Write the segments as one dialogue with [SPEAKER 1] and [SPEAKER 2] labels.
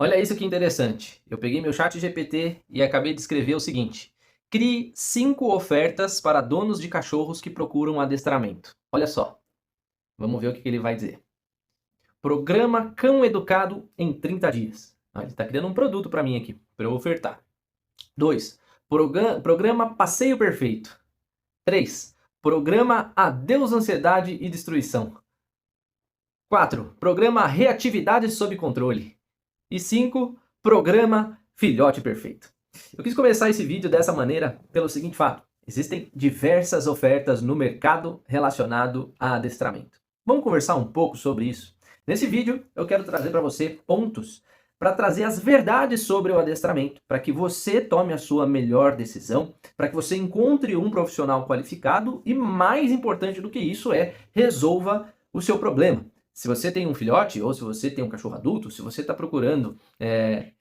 [SPEAKER 1] Olha isso que interessante. Eu peguei meu chat GPT e acabei de escrever o seguinte: crie 5 ofertas para donos de cachorros que procuram adestramento. Olha só, vamos ver o que ele vai dizer. Programa Cão Educado em 30 dias. Ah, ele está criando um produto para mim aqui, para eu ofertar. 2. Programa Passeio Perfeito. 3. Programa Adeus Ansiedade e Destruição. 4. Programa Reatividade sob controle. E 5. Programa Filhote Perfeito. Eu quis começar esse vídeo dessa maneira pelo seguinte fato: existem diversas ofertas no mercado relacionado a adestramento. Vamos conversar um pouco sobre isso. Nesse vídeo eu quero trazer para você pontos para trazer as verdades sobre o adestramento, para que você tome a sua melhor decisão, para que você encontre um profissional qualificado e, mais importante do que isso, resolva o seu problema. Se você tem um filhote ou se você tem um cachorro adulto, se você está procurando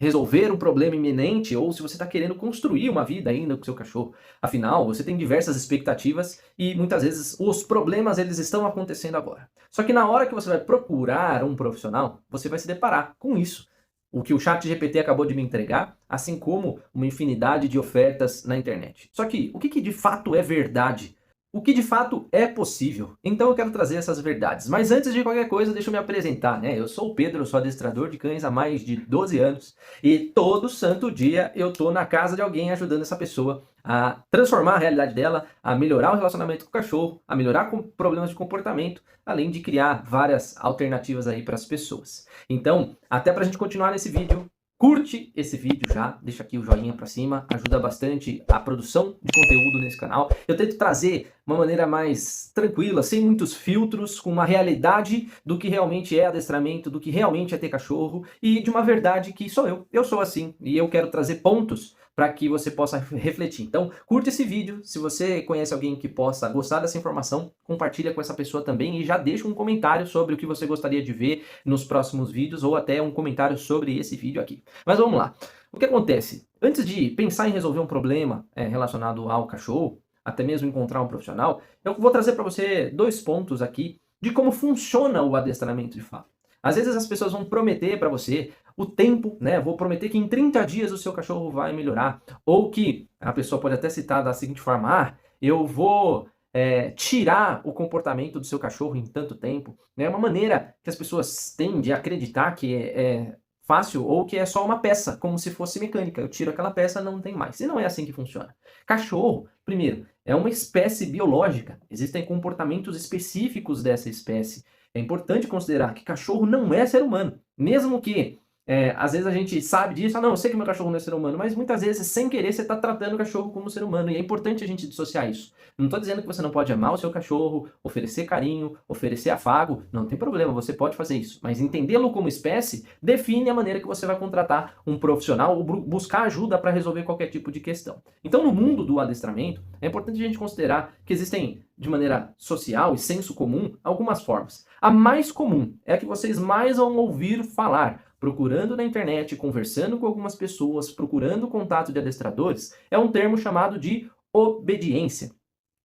[SPEAKER 1] resolver um problema iminente ou se você está querendo construir uma vida ainda com o seu cachorro, afinal, você tem diversas expectativas e muitas vezes os problemas eles estão acontecendo agora. Só que na hora que você vai procurar um profissional, você vai se deparar com isso. O que o ChatGPT acabou de me entregar, assim como uma infinidade de ofertas na internet. Só que o que de fato é verdade? O que de fato é possível? Então eu quero trazer essas verdades. Mas antes de qualquer coisa, deixa eu me apresentar, né? Eu sou o Pedro, eu sou adestrador de cães há mais de 12 anos e todo santo dia eu tô na casa de alguém ajudando essa pessoa a transformar a realidade dela, a melhorar o relacionamento com o cachorro, a melhorar com problemas de comportamento, além de criar várias alternativas aí para as pessoas. Então, até para a gente continuar nesse vídeo, curte esse vídeo já, deixa aqui o joinha pra cima, ajuda bastante a produção de conteúdo nesse canal. Eu tento trazer uma maneira mais tranquila, sem muitos filtros, com uma realidade do que realmente é adestramento, do que realmente é ter cachorro e de uma verdade que sou eu. Eu sou assim e eu quero trazer pontos para que você possa refletir. Então, curte esse vídeo. Se você conhece alguém que possa gostar dessa informação, compartilha com essa pessoa também e já deixa um comentário sobre o que você gostaria de ver nos próximos vídeos ou até um comentário sobre esse vídeo aqui. Mas vamos lá. O que acontece? Antes de pensar em resolver um problema relacionado ao cachorro, até mesmo encontrar um profissional, eu vou trazer para você 2 pontos aqui de como funciona o adestramento de fato. Às vezes as pessoas vão prometer para você o tempo, né? Vou prometer que em 30 dias o seu cachorro vai melhorar. Ou que a pessoa pode até citar da seguinte forma: eu vou tirar o comportamento do seu cachorro em tanto tempo. É uma maneira que as pessoas têm de acreditar que é fácil ou que é só uma peça, como se fosse mecânica. Eu tiro aquela peça, não tem mais. E não é assim que funciona. Cachorro, primeiro, é uma espécie biológica. Existem comportamentos específicos dessa espécie. É importante considerar que cachorro não é ser humano. Mesmo que às vezes a gente sabe disso, não, eu sei que meu cachorro não é ser humano, mas muitas vezes, sem querer, você está tratando o cachorro como ser humano, e é importante a gente dissociar isso. Não estou dizendo que você não pode amar o seu cachorro, oferecer carinho, oferecer afago, não tem problema, você pode fazer isso, mas entendê-lo como espécie define a maneira que você vai contratar um profissional ou buscar ajuda para resolver qualquer tipo de questão. Então, no mundo do adestramento, é importante a gente considerar que existem, de maneira social e senso comum, algumas formas. A mais comum é a que vocês mais vão ouvir falar, procurando na internet, conversando com algumas pessoas, procurando contato de adestradores, é um termo chamado de obediência.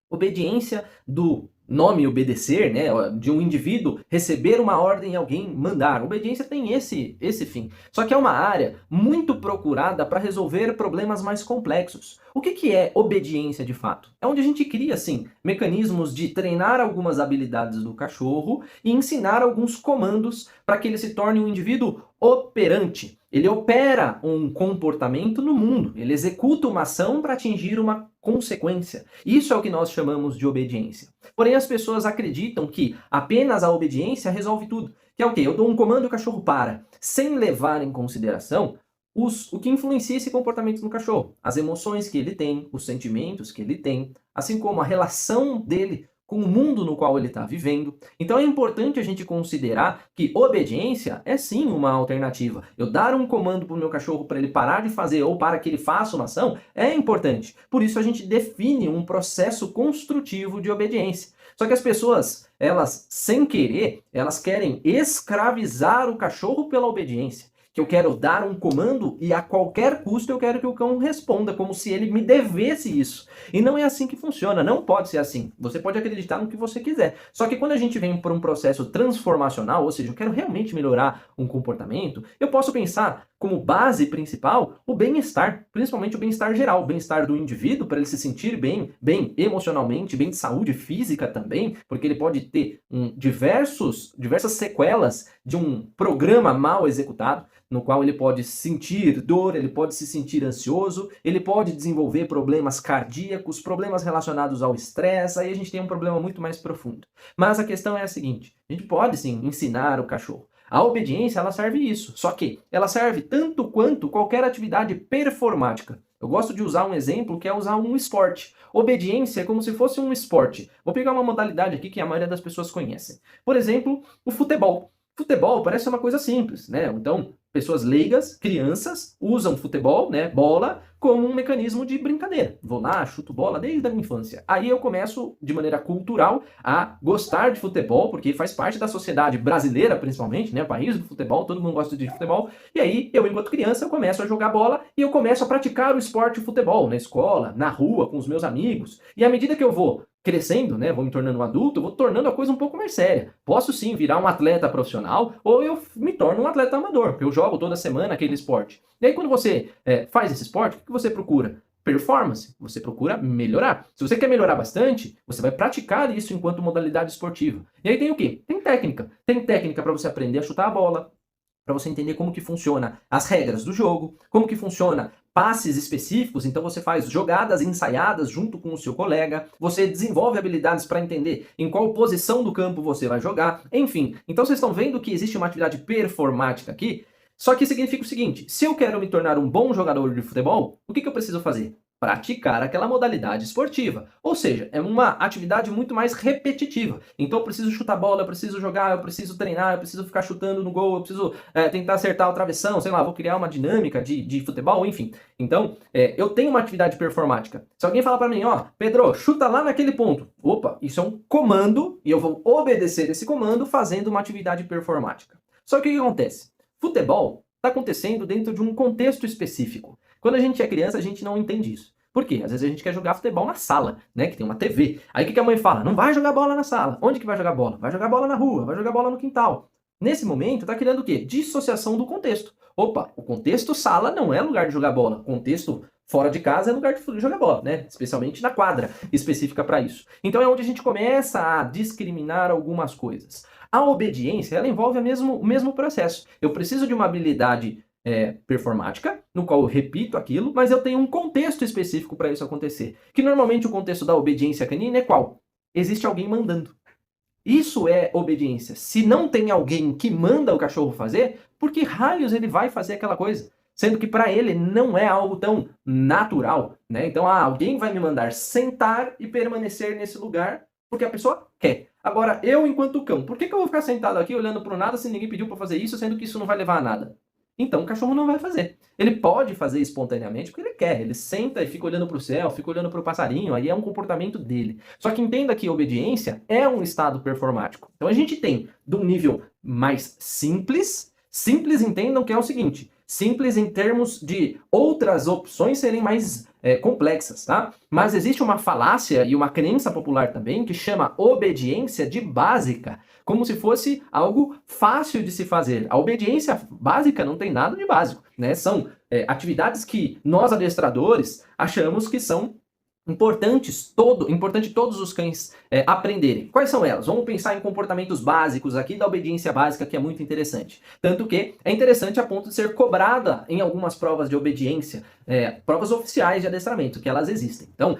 [SPEAKER 1] Obediência do nome obedecer, né, de um indivíduo receber uma ordem e alguém mandar. Obediência tem esse fim. Só que é uma área muito procurada para resolver problemas mais complexos. O que é obediência de fato? É onde a gente cria, assim, mecanismos de treinar algumas habilidades do cachorro e ensinar alguns comandos para que ele se torne um indivíduo operante. Ele opera um comportamento no mundo, ele executa uma ação para atingir uma consequência. Isso é o que nós chamamos de obediência. Porém, as pessoas acreditam que apenas a obediência resolve tudo. Que é o quê? Eu dou um comando e o cachorro para, sem levar em consideração o que influencia esse comportamento no cachorro. As emoções que ele tem, os sentimentos que ele tem, assim como a relação dele com o mundo no qual ele está vivendo. Então é importante a gente considerar que obediência é sim uma alternativa. Eu dar um comando para o meu cachorro para ele parar de fazer ou para que ele faça uma ação é importante. Por isso a gente define um processo construtivo de obediência. Só que as pessoas, elas sem querer, elas querem escravizar o cachorro pela obediência. Que eu quero dar um comando e a qualquer custo eu quero que o cão responda, como se ele me devesse isso. E não é assim que funciona, não pode ser assim. Você pode acreditar no que você quiser. Só que quando a gente vem por um processo transformacional, ou seja, eu quero realmente melhorar um comportamento, eu posso pensar como base principal o bem-estar, principalmente o bem-estar geral, o bem-estar do indivíduo, para ele se sentir bem emocionalmente, bem de saúde física também, porque ele pode ter diversas sequelas de um programa mal executado, no qual ele pode sentir dor, ele pode se sentir ansioso, ele pode desenvolver problemas cardíacos, problemas relacionados ao estresse, aí a gente tem um problema muito mais profundo. Mas a questão é a seguinte, a gente pode sim ensinar o cachorro. A obediência, ela serve isso, só que ela serve tanto quanto qualquer atividade performática. Eu gosto de usar um exemplo que é usar um esporte. Obediência é como se fosse um esporte. Vou pegar uma modalidade aqui que a maioria das pessoas conhecem. Por exemplo, o futebol. Futebol parece uma coisa simples, né? Então, pessoas leigas, crianças, usam futebol, né, bola, como um mecanismo de brincadeira. Vou lá, chuto bola desde a minha infância. Aí eu começo, de maneira cultural, a gostar de futebol, porque faz parte da sociedade brasileira, principalmente, né, o país do futebol, todo mundo gosta de futebol. E aí, eu, enquanto criança, eu começo a jogar bola e eu começo a praticar o esporte futebol, na escola, na rua, com os meus amigos. E à medida que eu vou crescendo, né, vou me tornando um adulto, eu vou tornando a coisa um pouco mais séria. Posso sim virar um atleta profissional ou eu me torno um atleta amador, porque eu jogo toda semana aquele esporte. E aí quando você faz esse esporte, o que você procura? Performance. Você procura melhorar. Se você quer melhorar bastante, você vai praticar isso enquanto modalidade esportiva. E aí tem o quê? Tem técnica. Tem técnica para você aprender a chutar a bola, para você entender como que funciona as regras do jogo, como que funciona passes específicos, então você faz jogadas ensaiadas junto com o seu colega, você desenvolve habilidades para entender em qual posição do campo você vai jogar, enfim. Então vocês estão vendo que existe uma atividade performática aqui, só que significa o seguinte, se eu quero me tornar um bom jogador de futebol, o que eu preciso fazer? Praticar aquela modalidade esportiva. Ou seja, é uma atividade muito mais repetitiva. Então eu preciso chutar bola, eu preciso jogar, eu preciso treinar, eu preciso ficar chutando no gol, eu preciso tentar acertar o travessão, sei lá, vou criar uma dinâmica de futebol, enfim. Então, eu tenho uma atividade performática. Se alguém falar para mim, ó, Pedro, chuta lá naquele ponto. Opa, isso é um comando e eu vou obedecer esse comando fazendo uma atividade performática. Só que o que acontece? Futebol está acontecendo dentro de um contexto específico. Quando a gente é criança, a gente não entende isso. Por quê? Às vezes a gente quer jogar futebol na sala, né? Que tem uma TV. Aí o que a mãe fala? Não vai jogar bola na sala. Onde que vai jogar bola? Vai jogar bola na rua, vai jogar bola no quintal. Nesse momento, está criando o quê? Dissociação do contexto. Opa, o contexto sala não é lugar de jogar bola. O contexto fora de casa é lugar de jogar bola, né? Especialmente na quadra específica para isso. Então é onde a gente começa a discriminar algumas coisas. A obediência, ela envolve o mesmo processo. Eu preciso de uma habilidade performática, no qual eu repito aquilo, mas eu tenho um contexto específico para isso acontecer. Que normalmente o contexto da obediência canina é qual? Existe alguém mandando. Isso é obediência. Se não tem alguém que manda o cachorro fazer, por que raios ele vai fazer aquela coisa? Sendo que para ele não é algo tão natural, né? Então, alguém vai me mandar sentar e permanecer nesse lugar porque a pessoa quer. Agora, eu enquanto cão, por que eu vou ficar sentado aqui olhando para o nada se ninguém pediu para fazer isso, sendo que isso não vai levar a nada? Então o cachorro não vai fazer. Ele pode fazer espontaneamente porque ele quer. Ele senta e fica olhando para o céu, fica olhando para o passarinho, aí é um comportamento dele. Só que entenda que obediência é um estado performático. Então a gente tem, de um nível mais simples, entendam que é o seguinte, simples em termos de outras opções serem mais complexas, tá? Mas existe uma falácia e uma crença popular também que chama obediência de básica, como se fosse algo fácil de se fazer. A obediência básica não tem nada de básico, né? São atividades que nós adestradores achamos que são importante todos os cães aprenderem. Quais são elas? Vamos pensar em comportamentos básicos aqui da obediência básica, que é muito interessante. Tanto que é interessante a ponto de ser cobrada em algumas provas de obediência, provas oficiais de adestramento, que elas existem. Então,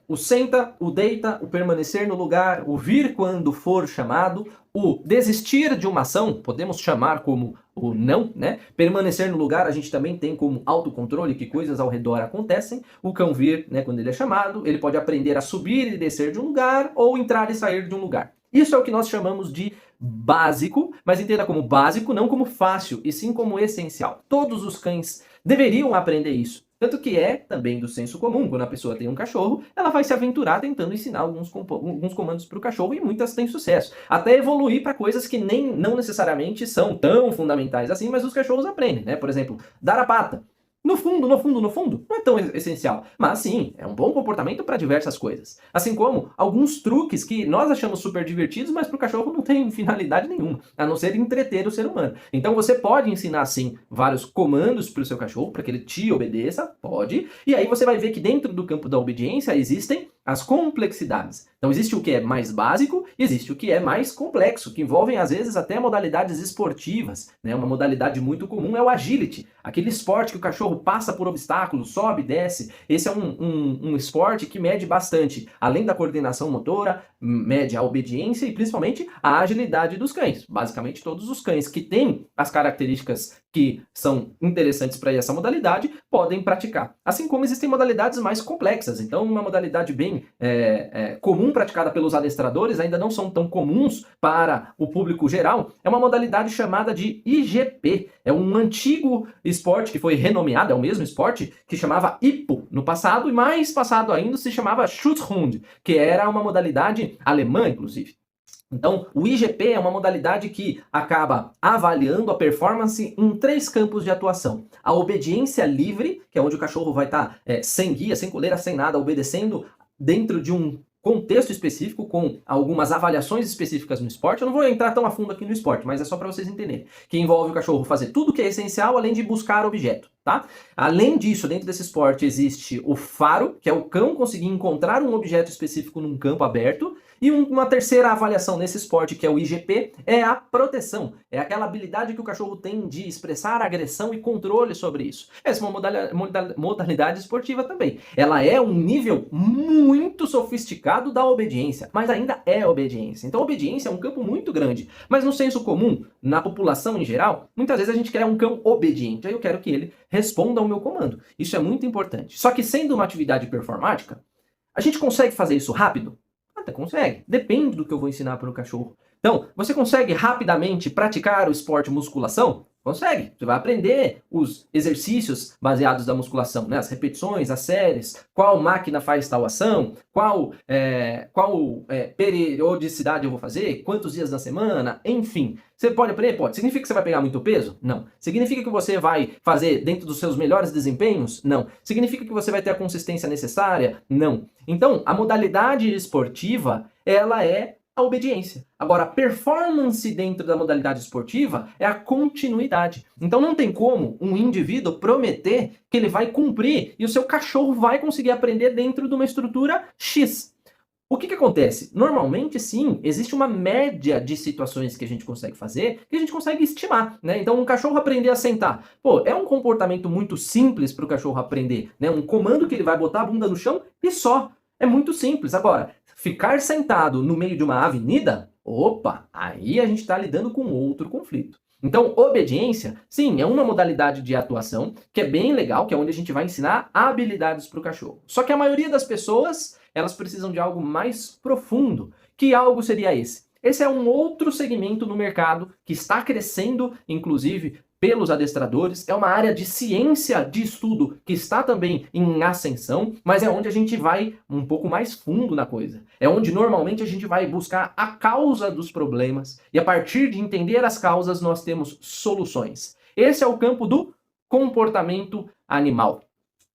[SPEAKER 1] o senta, o deita, o permanecer no lugar, o vir quando for chamado, o desistir de uma ação, podemos chamar como o não, né? Permanecer no lugar, a gente também tem como autocontrole que coisas ao redor acontecem. O cão vir, né, quando ele é chamado, ele pode aprender a subir e descer de um lugar ou entrar e sair de um lugar. Isso é o que nós chamamos de básico, mas entenda como básico, não como fácil, e sim como essencial. Todos os cães deveriam aprender isso. Tanto que é também do senso comum, quando a pessoa tem um cachorro, ela vai se aventurar tentando ensinar alguns comandos para o cachorro e muitas têm sucesso. Até evoluir para coisas que não necessariamente são tão fundamentais assim, mas os cachorros aprendem, né? Por exemplo, dar a pata. no fundo, não é tão essencial. Mas sim, é um bom comportamento para diversas coisas. Assim como alguns truques que nós achamos super divertidos, mas para o cachorro não tem finalidade nenhuma, a não ser entreter o ser humano. Então você pode ensinar sim vários comandos para o seu cachorro, para que ele te obedeça, pode. E aí você vai ver que dentro do campo da obediência existem as complexidades. Então existe o que é mais básico e existe o que é mais complexo, que envolvem às vezes até modalidades esportivas, né? Uma modalidade muito comum é o agility, aquele esporte que o cachorro passa por obstáculos, sobe, desce. Esse é um esporte que mede bastante, além da coordenação motora, mede a obediência e principalmente a agilidade dos cães. Basicamente todos os cães que têm as características que são interessantes para essa modalidade podem praticar. Assim como existem modalidades mais complexas. Então, uma modalidade bem comum praticada pelos adestradores, ainda não são tão comuns para o público geral, é uma modalidade chamada de IGP. É um antigo esporte que foi renomeado, é o mesmo esporte, que chamava Hippo no passado, e mais passado ainda se chamava Schutzhund, que era uma modalidade alemã, inclusive. Então, o IGP é uma modalidade que acaba avaliando a performance em 3 campos de atuação. A obediência livre, que é onde o cachorro vai estar sem guia, sem coleira, sem nada, obedecendo dentro de um contexto específico, com algumas avaliações específicas no esporte. Eu não vou entrar tão a fundo aqui no esporte, mas é só para vocês entenderem. Que envolve o cachorro fazer tudo que é essencial, além de buscar objeto, tá? Além disso, dentro desse esporte existe o faro, que é o cão conseguir encontrar um objeto específico num campo aberto. E uma terceira avaliação nesse esporte, que é o IGP, é a proteção. É aquela habilidade que o cachorro tem de expressar agressão e controle sobre isso. Essa é uma modalidade esportiva também. Ela é um nível muito sofisticado da obediência, mas ainda é obediência. Então, obediência é um campo muito grande. Mas no senso comum, na população em geral, muitas vezes a gente quer um cão obediente. Aí eu quero que ele responda ao meu comando. Isso é muito importante. Só que sendo uma atividade performática, a gente consegue fazer isso rápido? Até consegue. Depende do que eu vou ensinar para o cachorro. Então, você consegue rapidamente praticar o esporte musculação? Consegue. Você vai aprender os exercícios baseados da musculação, né? As repetições, as séries, qual máquina faz tal ação, qual periodicidade eu vou fazer, quantos dias na semana, enfim. Você pode aprender? Pode. Significa que você vai pegar muito peso? Não. Significa que você vai fazer dentro dos seus melhores desempenhos? Não. Significa que você vai ter a consistência necessária? Não. Então, a modalidade esportiva, ela é a obediência. Agora, a performance dentro da modalidade esportiva é a continuidade. Então não tem como um indivíduo prometer que ele vai cumprir e o seu cachorro vai conseguir aprender dentro de uma estrutura X. O que acontece? Normalmente, sim, existe uma média de situações que a gente consegue fazer, que a gente consegue estimar, né? Então, um cachorro aprender a sentar. Pô, é um comportamento muito simples para o cachorro aprender, né? Um comando que ele vai botar a bunda no chão e só. É muito simples. Agora, ficar sentado no meio de uma avenida, opa, aí a gente está lidando com outro conflito. Então, obediência, sim, é uma modalidade de atuação que é bem legal, que é onde a gente vai ensinar habilidades para o cachorro. Só que a maioria das pessoas, elas precisam de algo mais profundo. Que algo seria esse? Esse é um outro segmento no mercado que está crescendo, inclusive, pelos adestradores. É uma área de ciência de estudo que está também em ascensão, mas é onde a gente vai um pouco mais fundo na coisa. É onde normalmente a gente vai buscar a causa dos problemas e a partir de entender as causas nós temos soluções. Esse é o campo do comportamento animal.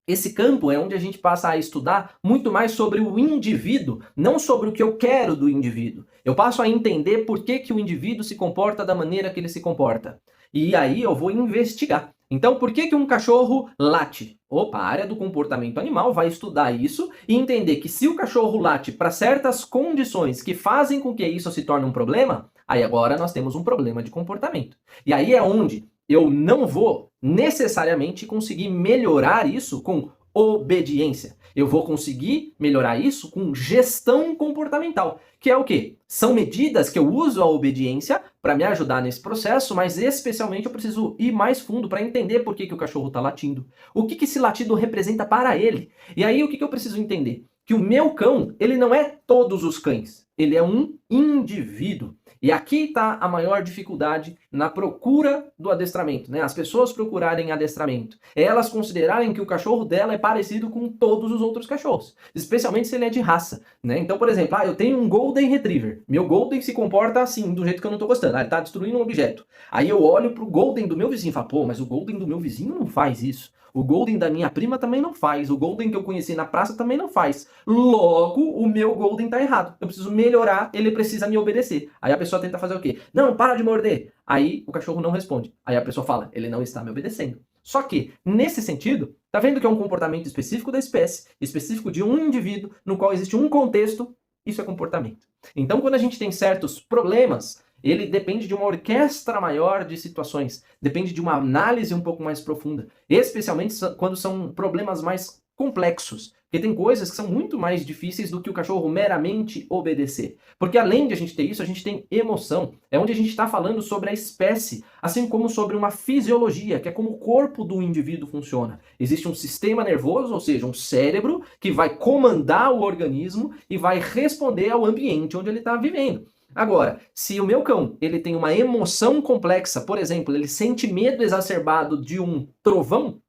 [SPEAKER 1] Esse campo é onde a gente passa a estudar muito mais sobre o indivíduo, não sobre o que eu quero do indivíduo. Eu passo a entender por que o indivíduo se comporta da maneira que ele se comporta. E aí eu vou investigar. Então, por que um cachorro late? Opa, a área do comportamento animal vai estudar isso e entender que se o cachorro late para certas condições que fazem com que isso se torne um problema, aí agora nós temos um problema de comportamento. E aí é onde eu não vou necessariamente conseguir melhorar isso com obediência. Eu vou conseguir melhorar isso com gestão comportamental, que é o quê? São medidas que eu uso a obediência para me ajudar nesse processo, mas especialmente eu preciso ir mais fundo para entender por que o cachorro está latindo. O que esse latido representa para ele? E aí o que eu preciso entender? Que o meu cão, ele não é todos os cães. Ele é um indivíduo. E aqui está a maior dificuldade na procura do adestramento, né? As pessoas procurarem adestramento. É elas considerarem que o cachorro dela é parecido com todos os outros cachorros, especialmente se ele é de raça, né? Então, por exemplo, eu tenho um Golden Retriever. Meu Golden se comporta assim, do jeito que eu não estou gostando. Ele está destruindo um objeto. Aí eu olho pro Golden do meu vizinho e falo, pô, mas o Golden do meu vizinho não faz isso. O Golden da minha prima também não faz. O Golden que eu conheci na praça também não faz. Logo, o meu Golden tá errado. Eu preciso melhorar, ele precisa me obedecer. Aí a pessoa tenta fazer o quê? Não, para de morder. Aí o cachorro não responde. Aí a pessoa fala, ele não está me obedecendo. Só que, nesse sentido, tá vendo que é um comportamento específico da espécie, específico de um indivíduo, no qual existe um contexto, isso é comportamento. Então, quando a gente tem certos problemas, ele depende de uma orquestra maior de situações, depende de uma análise um pouco mais profunda, especialmente quando são problemas mais complexos, porque tem coisas que são muito mais difíceis do que o cachorro meramente obedecer. Porque além de a gente ter isso, a gente tem emoção, é onde a gente está falando sobre a espécie, assim como sobre uma fisiologia, que é como o corpo do indivíduo funciona. Existe um sistema nervoso, ou seja, um cérebro, que vai comandar o organismo e vai responder ao ambiente onde ele está vivendo. Agora, se o meu cão ele tem uma emoção complexa, por exemplo, ele sente medo exacerbado de um trovão,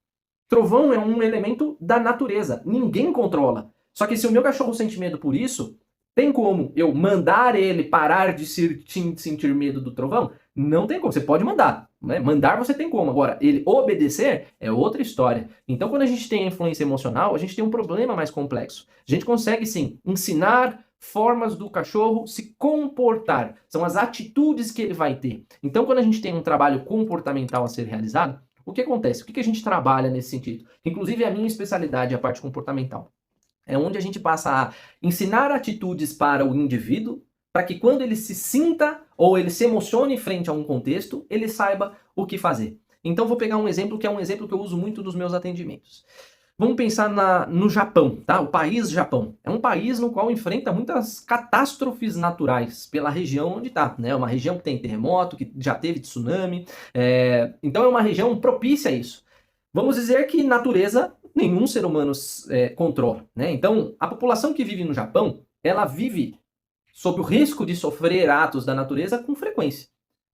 [SPEAKER 1] trovão é um elemento da natureza, ninguém controla. Só que se o meu cachorro sente medo por isso, tem como eu mandar ele parar de sentir medo do trovão? Não tem como, você pode mandar, né? Mandar você tem como, agora ele obedecer é outra história. Então quando a gente tem a influência emocional, a gente tem um problema mais complexo. A gente consegue sim ensinar formas do cachorro se comportar. São as atitudes que ele vai ter. Então, quando a gente tem um trabalho comportamental a ser realizado, o que acontece? O que a gente trabalha nesse sentido? Inclusive, a minha especialidade é a parte comportamental. É onde a gente passa a ensinar atitudes para o indivíduo, para que quando ele se sinta ou ele se emocione frente a um contexto, ele saiba o que fazer. Então, vou pegar um exemplo que é um exemplo que eu uso muito nos meus atendimentos. Vamos pensar no Japão, tá? O país Japão. É um país no qual enfrenta muitas catástrofes naturais pela região onde está, né? É uma região que tem terremoto, que já teve tsunami. Então é uma região propícia a isso. Vamos dizer que natureza nenhum ser humano controla, né? Então a população que vive no Japão, ela vive sob o risco de sofrer atos da natureza com frequência.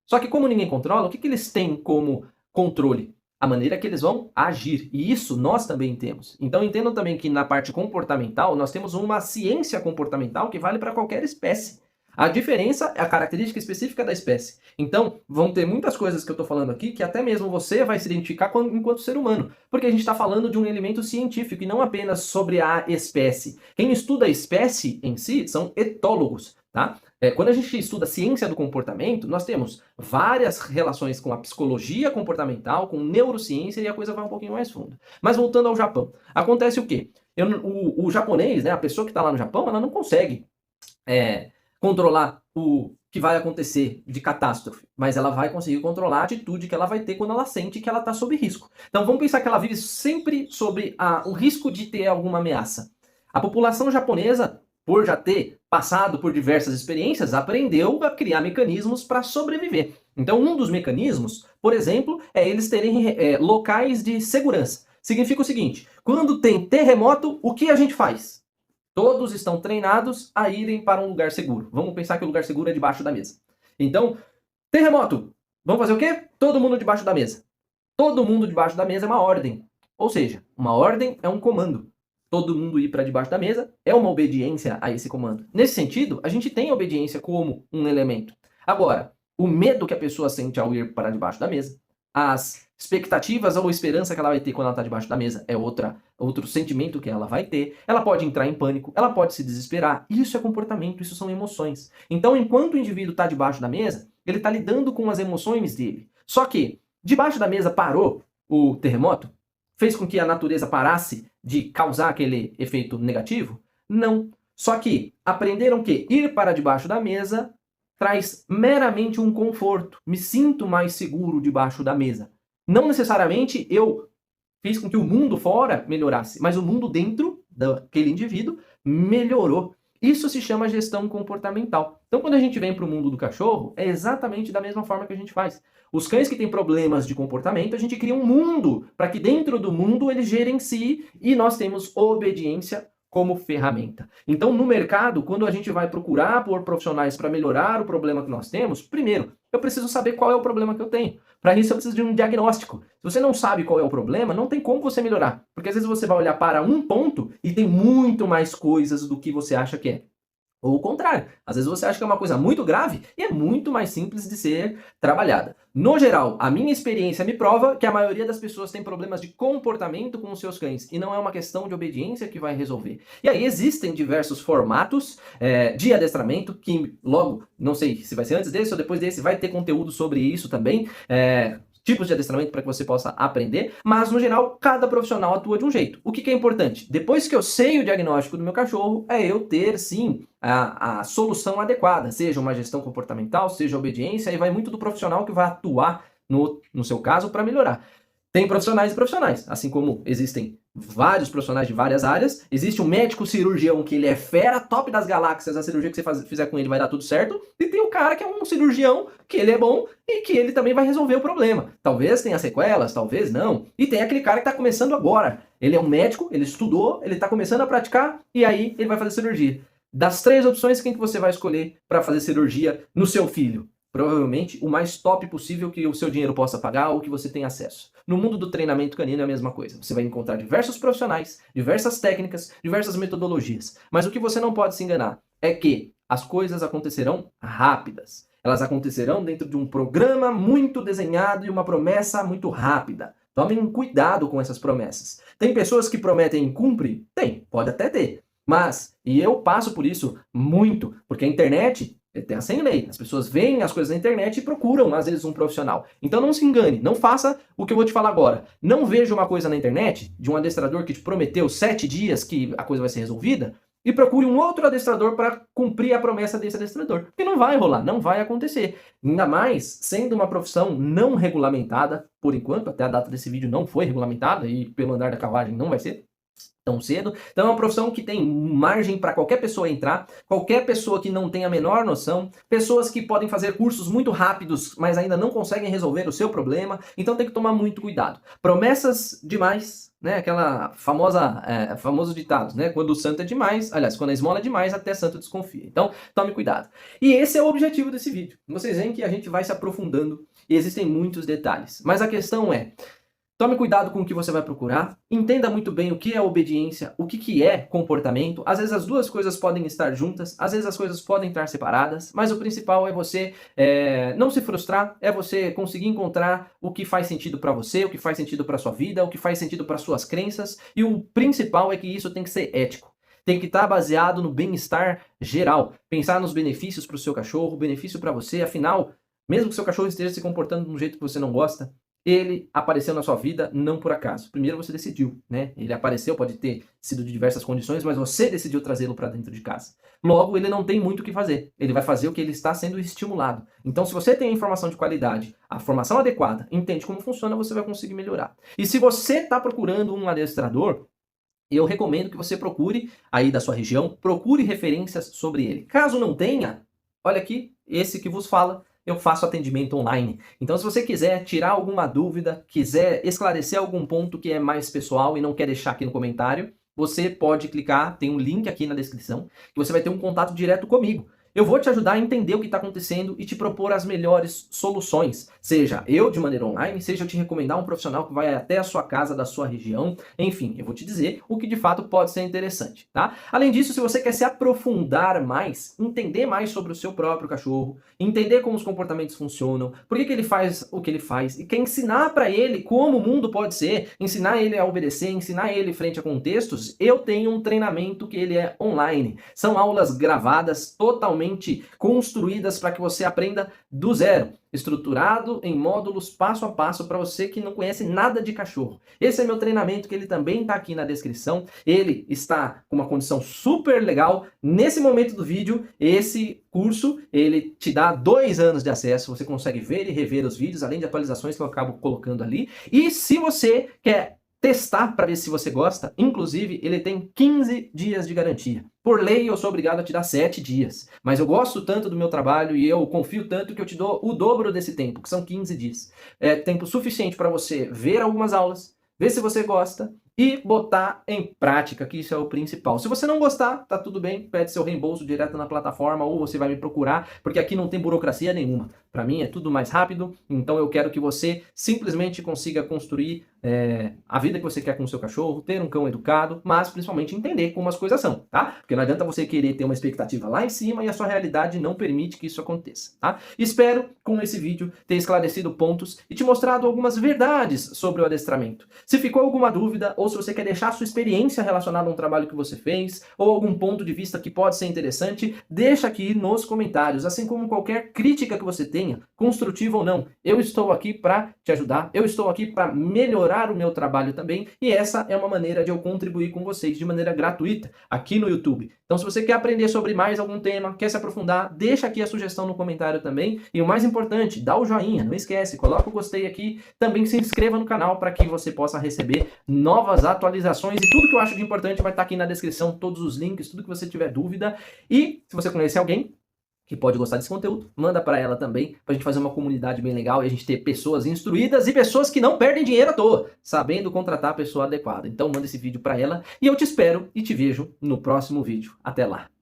[SPEAKER 1] Só que como ninguém controla, o que eles têm como controle? A maneira que eles vão agir. E isso nós também temos. Então entendam também que na parte comportamental, nós temos uma ciência comportamental que vale para qualquer espécie. A diferença é a característica específica da espécie. Então, vão ter muitas coisas que eu estou falando aqui que até mesmo você vai se identificar enquanto ser humano. Porque a gente está falando de um elemento científico e não apenas sobre a espécie. Quem estuda a espécie em si são etólogos, tá? Quando a gente estuda a ciência do comportamento, nós temos várias relações com a psicologia comportamental, com neurociência e a coisa vai um pouquinho mais fundo. Mas voltando ao Japão, acontece o quê? O japonês, né, a pessoa que está lá no Japão, ela não consegue controlar o que vai acontecer de catástrofe, mas ela vai conseguir controlar a atitude que ela vai ter quando ela sente que ela está sob risco. Então vamos pensar que ela vive sempre sobre o risco de ter alguma ameaça. A população japonesa, por já ter passado por diversas experiências, aprendeu a criar mecanismos para sobreviver. Então um dos mecanismos, por exemplo, é eles terem locais de segurança. Significa o seguinte, quando tem terremoto, o que a gente faz? Todos estão treinados a irem para um lugar seguro. Vamos pensar que o lugar seguro é debaixo da mesa. Então, terremoto. Vamos fazer o quê? Todo mundo debaixo da mesa. Todo mundo debaixo da mesa é uma ordem. Ou seja, uma ordem é um comando. Todo mundo ir para debaixo da mesa é uma obediência a esse comando. Nesse sentido, a gente tem a obediência como um elemento. Agora, o medo que a pessoa sente ao ir para debaixo da mesa, as expectativas ou esperança que ela vai ter quando ela está debaixo da mesa é outro sentimento que ela vai ter. Ela pode entrar em pânico, ela pode se desesperar. Isso é comportamento, isso são emoções. Então, enquanto o indivíduo está debaixo da mesa, ele está lidando com as emoções dele. Só que, debaixo da mesa parou o terremoto? Fez com que a natureza parasse de causar aquele efeito negativo? Não. Só que aprenderam que ir para debaixo da mesa traz meramente um conforto. Me sinto mais seguro debaixo da mesa. Não necessariamente eu fiz com que o mundo fora melhorasse, mas o mundo dentro daquele indivíduo melhorou. Isso se chama gestão comportamental. Então, quando a gente vem para o mundo do cachorro, é exatamente da mesma forma que a gente faz. Os cães que têm problemas de comportamento, a gente cria um mundo para que dentro do mundo eles gerenciem e nós temos obediência como ferramenta. Então, no mercado, quando a gente vai procurar por profissionais para melhorar o problema que nós temos, primeiro, eu preciso saber qual é o problema que eu tenho. Para isso, eu preciso de um diagnóstico. Se você não sabe qual é o problema, não tem como você melhorar. Porque às vezes você vai olhar para um ponto e tem muito mais coisas do que você acha que é. Ou o contrário, às vezes você acha que é uma coisa muito grave e é muito mais simples de ser trabalhada. No geral, a minha experiência me prova que a maioria das pessoas tem problemas de comportamento com os seus cães e não é uma questão de obediência que vai resolver. E aí existem diversos formatos de adestramento que logo, não sei se vai ser antes desse ou depois desse, vai ter conteúdo sobre isso também. Tipos de adestramento para que você possa aprender, mas no geral, cada profissional atua de um jeito. O que é importante? Depois que eu sei o diagnóstico do meu cachorro, é eu ter sim a solução adequada, seja uma gestão comportamental, seja obediência, aí vai muito do profissional que vai atuar no seu caso para melhorar. Tem profissionais e profissionais, assim como existem vários profissionais de várias áreas, existe um médico cirurgião que ele é fera, top das galáxias, a cirurgia que você fizer com ele vai dar tudo certo, e tem o cara que é um cirurgião, que ele é bom e que ele também vai resolver o problema. Talvez tenha sequelas, talvez não. E tem aquele cara que está começando agora, ele é um médico, ele estudou, ele está começando a praticar, e aí ele vai fazer cirurgia. Das 3 opções, quem que você vai escolher para fazer cirurgia no seu filho? Provavelmente o mais top possível que o seu dinheiro possa pagar ou que você tenha acesso. No mundo do treinamento canino é a mesma coisa. Você vai encontrar diversos profissionais, diversas técnicas, diversas metodologias. Mas o que você não pode se enganar é que as coisas acontecerão rápidas. Elas acontecerão dentro de um programa muito desenhado e uma promessa muito rápida. Tomem cuidado com essas promessas. Tem pessoas que prometem e cumprem? Tem, pode até ter. Mas, e eu passo por isso muito, porque a internet é terra sem lei. As pessoas veem as coisas na internet e procuram, às vezes, um profissional. Então não se engane, não faça o que eu vou te falar agora. Não veja uma coisa na internet de um adestrador que te prometeu 7 dias que a coisa vai ser resolvida e procure um outro adestrador para cumprir a promessa desse adestrador. Porque não vai rolar, não vai acontecer. Ainda mais sendo uma profissão não regulamentada, por enquanto, até a data desse vídeo não foi regulamentada e pelo andar da carruagem não vai ser tão cedo. Então é uma profissão que tem margem para qualquer pessoa entrar, qualquer pessoa que não tenha a menor noção, pessoas que podem fazer cursos muito rápidos, mas ainda não conseguem resolver o seu problema, então tem que tomar muito cuidado. Promessas demais, né? Aquela famoso ditado, né? Quando o santo é demais, aliás, quando a esmola é demais, até santo desconfia. Então, tome cuidado. E esse é o objetivo desse vídeo. Vocês veem que a gente vai se aprofundando e existem muitos detalhes. Mas a questão é, tome cuidado com o que você vai procurar, entenda muito bem o que é obediência, o que é comportamento. Às vezes as duas coisas podem estar juntas, às vezes as coisas podem estar separadas, mas o principal é você não se frustrar, é você conseguir encontrar o que faz sentido para você, o que faz sentido para sua vida, o que faz sentido para suas crenças, e o principal é que isso tem que ser ético. Tem que estar baseado no bem-estar geral, pensar nos benefícios para o seu cachorro, benefício para você, afinal, mesmo que o seu cachorro esteja se comportando de um jeito que você não gosta, ele apareceu na sua vida não por acaso. Primeiro você decidiu, né? Ele apareceu, pode ter sido de diversas condições, mas você decidiu trazê-lo para dentro de casa. Logo, ele não tem muito o que fazer. Ele vai fazer o que ele está sendo estimulado. Então, se você tem a informação de qualidade, a formação adequada, entende como funciona, você vai conseguir melhorar. E se você está procurando um adestrador, eu recomendo que você procure, aí da sua região, procure referências sobre ele. Caso não tenha, olha aqui, esse que vos fala, eu faço atendimento online. Então, se você quiser tirar alguma dúvida, quiser esclarecer algum ponto que é mais pessoal e não quer deixar aqui no comentário, você pode clicar, tem um link aqui na descrição, que você vai ter um contato direto comigo. Eu vou te ajudar a entender o que está acontecendo e te propor as melhores soluções. Seja eu de maneira online, seja eu te recomendar um profissional que vai até a sua casa, da sua região. Enfim, eu vou te dizer o que de fato pode ser interessante, tá? Além disso, se você quer se aprofundar mais, entender mais sobre o seu próprio cachorro, entender como os comportamentos funcionam, por que ele faz o que ele faz, e quer ensinar para ele como o mundo pode ser, ensinar ele a obedecer, ensinar ele frente a contextos, eu tenho um treinamento que ele é online. São aulas gravadas, totalmente construídas para que você aprenda do zero, estruturado em módulos passo a passo para você que não conhece nada de cachorro. Esse é meu treinamento, que ele também está aqui na descrição. Ele está com uma condição super legal. Nesse momento do vídeo, esse curso, ele te dá 2 anos de acesso. Você consegue ver e rever os vídeos, além de atualizações que eu acabo colocando ali. E se você quer testar para ver se você gosta, inclusive ele tem 15 dias de garantia. Por lei eu sou obrigado a te dar 7 dias, mas eu gosto tanto do meu trabalho e eu confio tanto que eu te dou o dobro desse tempo, que são 15 dias. É tempo suficiente para você ver algumas aulas, ver se você gosta, e botar em prática, que isso é o principal. Se você não gostar, tá tudo bem, pede seu reembolso direto na plataforma ou você vai me procurar, porque aqui não tem burocracia nenhuma. Para mim é tudo mais rápido, então eu quero que você simplesmente consiga construir a vida que você quer com o seu cachorro, ter um cão educado, mas principalmente entender como as coisas são, tá? Porque não adianta você querer ter uma expectativa lá em cima e a sua realidade não permite que isso aconteça, tá? Espero, com esse vídeo, ter esclarecido pontos e te mostrado algumas verdades sobre o adestramento. Se ficou alguma dúvida, ou se você quer deixar a sua experiência relacionada a um trabalho que você fez, ou algum ponto de vista que pode ser interessante, deixa aqui nos comentários, assim como qualquer crítica que você tenha, construtiva ou não. Eu estou aqui para te ajudar, eu estou aqui para melhorar o meu trabalho também, e essa é uma maneira de eu contribuir com vocês de maneira gratuita aqui no YouTube. Então, se você quer aprender sobre mais algum tema, quer se aprofundar, deixa aqui a sugestão no comentário também, e o mais importante, dá o joinha, não esquece, coloca o gostei aqui, também se inscreva no canal para que você possa receber novas atualizações, e tudo que eu acho de importante vai estar aqui na descrição, todos os links, tudo que você tiver dúvida, e se você conhecer alguém que pode gostar desse conteúdo, manda para ela também, pra gente fazer uma comunidade bem legal e a gente ter pessoas instruídas e pessoas que não perdem dinheiro à toa, sabendo contratar a pessoa adequada. Então manda esse vídeo para ela e eu te espero e te vejo no próximo vídeo. Até lá!